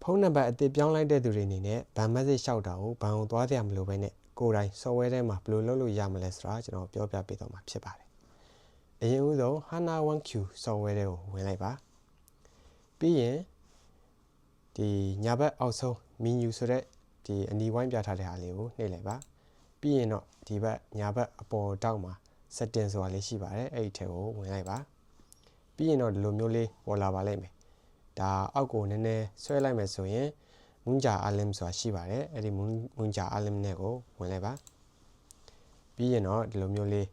ဖုန်းနံပါတ်အသစ်ပြောင်းလိုက်တဲ့သူတွေအနေနဲ့ဘဏ် message လျှောက်တာကိုဘဏ်ကိုသွားကြမလို့ပဲနဲ့ကိုယ်တိုင် software ထဲမှာဘယ်လိုလုပ်လို့ရမလဲဆိုတာကျွန်တော်ပြောပြပေးတော့မှာဖြစ်ပါတယ်။အရင်ဦးဆုံး HANA 1Q software တွေကိုဝင်လိုက်ပါ။ပြီးရင်ဒီညာဘက်အောက်ဆုံး menu ဆိုတဲ့ဒီအနီဝိုင်းပြထားတဲ့ဟာလေးကိုနှိပ်လိုက်ပါ။ပြီးရင်တော့ဒီဘက်ညာဘက်အပေါ်တောက်မှာ setting ဆိုတာလေးရှိပါတယ်။အဲ့ဒီထဲကိုဝင်လိုက်ပါ။ပြီးရင်တော့ဒီလိုမျိုးလေးပေါ်လာပါလိမ့်မယ်။ဒါအောက်ကိုနည်းနည်းဆွဲလိုက်မယ်ဆိုရင်မွန်ဂျာအလင်ဆိုတာရှိပါတယ်အဲ့ဒီမွန်ဂျာအလင်နဲ့ကိုဝင်လိုက်ပါပြီးရင်တော့ဒီလိုမျိုးလေး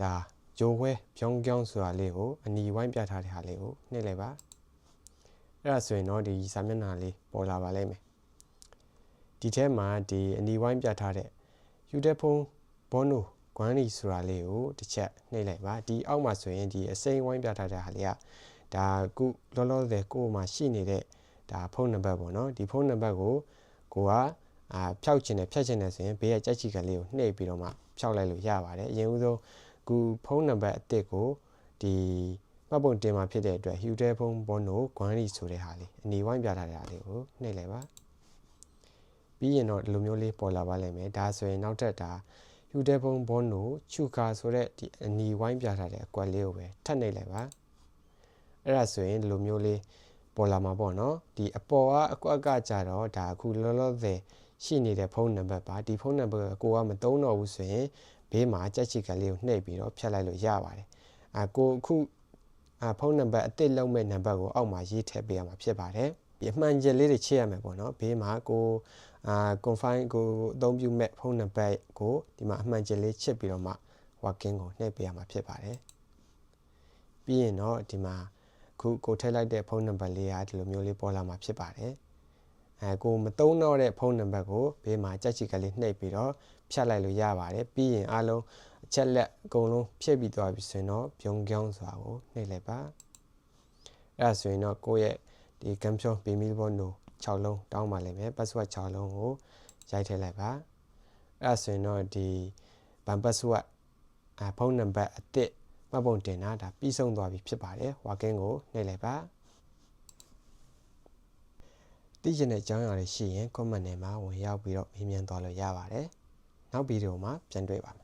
ဒါဂျိုဝဲပြောင်းပြောင်းဆိုတာလေးကိုအနီဝိုင်းပြထားတဲ့ဟာလေးကိုနှိပ်လိုက်ပါအဲ့ဒါဆိုရင်တော့ဒီစာမျက်နှာလေးပေါ်လာပါလိမ့်မယ်ဒီထဲမှာဒီအနီဝိုင်းပြထားတဲ့ယူတက်ဖုန်းဘောနိုဂွမ်နီဆိုတာလေးကိုတစ်ချက်နှိပ်လိုက်ပါဒီအောက်မှာဆိုရင်ဒီအစိမ်းဝိုင်းပြထားတဲ့ဟာလေးကဒါခုလောလောဆယ်ကိုယ်မှာရှိနေတဲ့ဒါဖုန်းနံပါတ်ပေါ့နော်ဒီဖုန်းနံပါတ်ကိုကဖျောက်ချင်တယ်ဖြတ်ချင်တယ်ဆိုရင်ဘေးကကြက်ချီကလေးကိုနှိပ်ပြီးတော့မှဖျောက်လိုက်လို့ရပါတယ်အရင်ဦးဆုံးခုဖုန်းနံပါတ်အသစ်ကိုဒီမှတ်ပုံတင်မှာဖြစ်တဲ့အတွက် Hutel ဖုန်းဘောနိုဂွမ်ရီဆိုတဲ့ဟာလေးအနီဝိုင်းပြထားတဲ့ဟာလေးကိုနှိပ်လိုက်ပါပြီးရင်တော့ဒီလိုမျိုးလေးပေါ်လာပါလိမ့်မယ်ဒါဆိုရင်နောက်ထပ်ဒါ Hutel ဖုန်းဘောနိုချူကာဆိုတဲ့ဒီအနီဝိုင်းပြထားတဲ့အကွက်လေးကိုပဲထပ်နှိပ်လိုက်ပါအဲ့ဒါဆိုရင်ဒီလိုမျိုးလေးပေါ်လာမှာပေါ့နော်ဒီအပေါ်ကအကွက်ကကြတော့ဒါအခုလောလောဆယ်ရှိနေတဲ့ဖုန်းနံပါတ်ပါဒီဖုန်းနံပါတ်ကိုကမသုံးတော့ဘူးဆိုရင်ဘေးမှာကြက်ချီကလေးကိုနှိပ်ပြီးတော့ဖြတ်လိုက်လို့ရပါတယ်ကိုအခုဖုန်းနံပါတ်အသစ်လုံးမဲ့နံပါတ်ကိုအောက်မှာရေးထည့်ပေးရမှာဖြစ်ပါတယ်ဒီအမှန်ချက်လေးတွေချိန်ရမယ်ပေါ့နော်ဘေးမှာconfine ကိုအသုံးပြုမဲ့ဖုန်းနံပါတ်ကိုဒီမှာအမှန်ချက်လေးချစ်ပြီးတော့မှ working ကိုနှိပ်ပေးရမှာဖြစ်ပါတယ်ပြီးရင်တော့ဒီမှာခုကိုထည့်လိုက်တဲ့ဖုန်းနံပါတ်လေးကဒီလိုမျိုးလေးပေါ်လာမှာဖြစ်ပါတယ်ကိုမသုံးတော့တဲ့ဖုန်းနံပါတ်ကိုဘေးမှာကြက်ချီကလေးနှိပ်ပြီးတော့ဖြတ်လိုက်လို့ရပါတယ်ပြီးရင်အားလုံးအချက်လက်အကုန်လုံးဖြည့်ပြီးသွားပြီဆိုရင်တော့ပြုံးကြောင်းစွာကိုနှိပ်လိုက်ပါအဲ့ဒါဆိုရင်တော့ကိုယ့်ရဲ့ဒီကမ်ဖြုံး Bmil ဘောနို6လုံးတောင်းပါလိမ့်မယ် password 6လုံးကိုရိုက်ထည့်လိုက်ပါအဲ့ဒါဆိုရင်တော့ဒီဘန် password ဖုန်းနံပါတ်အသစ်မှတ်ပုံတင်တာဒါပြီးဆုံးသွားပြီဖြစ်ပါတယ် working ကိုနှိပ်လိုက်ပါသိချင်တဲ့အကြောင်းအရာတွေရှိရင် comment ထဲမှာဝင်ရောက်ပြီးတော့မေးမြန်းသွားလို့ရပါတယ်နောက်ဗီဒီယိုမှာပြန်တွေ့ပါမယ်